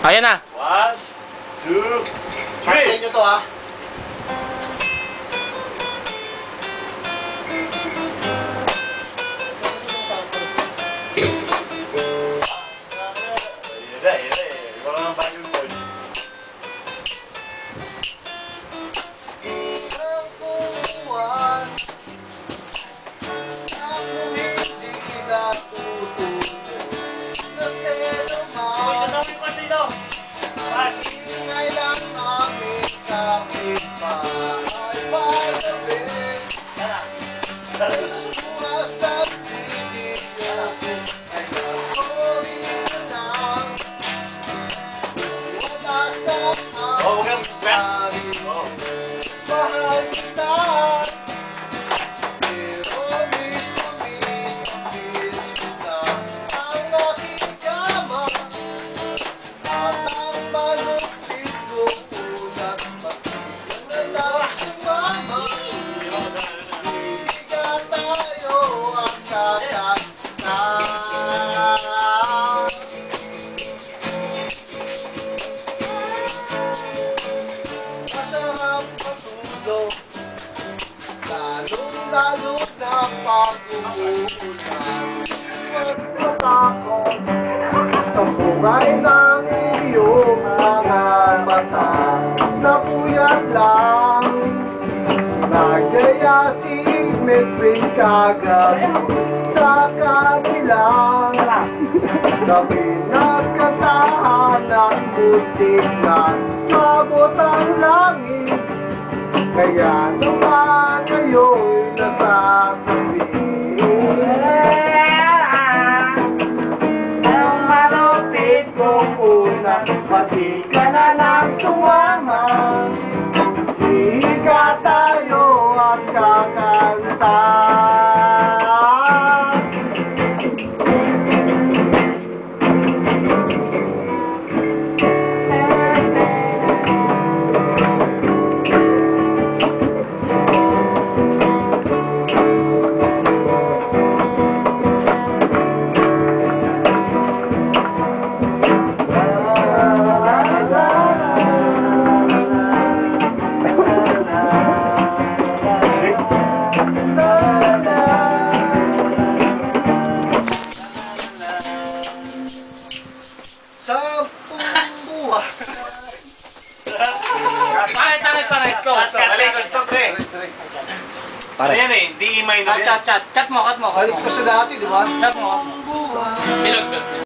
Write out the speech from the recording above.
Ayan na. 1, 2, Paksin 3. nyo to ha. Wala nang bagong point. Isang buwan ako hindi natutunan kasi naman ingay lang aming kapitbahay palabing sumasang video ay nasorry na lang wala sa Oh, huwag kang aking stress. sarili. Oh. Mahal kita, pero miss kita. Ang aking kama at ang malupit ko ulat pati na lang sumama. Hindi ka tayo ang kakanta. Masarap matulog, lalo na pag-uulan. Magpatakot sa bungay ng iyong mga mata na puyat lang. Nagyaya si Medwin kagabi sa kanilang gabi nagkatahan ng butik na mabot ang langit. Kaya naman ngayon nasasabihin ang malupit kong una, pati ka na nang sumama. Hindi ka tayo ang kakanta. Sampung buwan. Pare ko. Mali, stop pre. Pare. Ayan eh, D minor yan. Cut mo. Balik ko sa dati, di ba? Cut mo. Buwan. Bilog.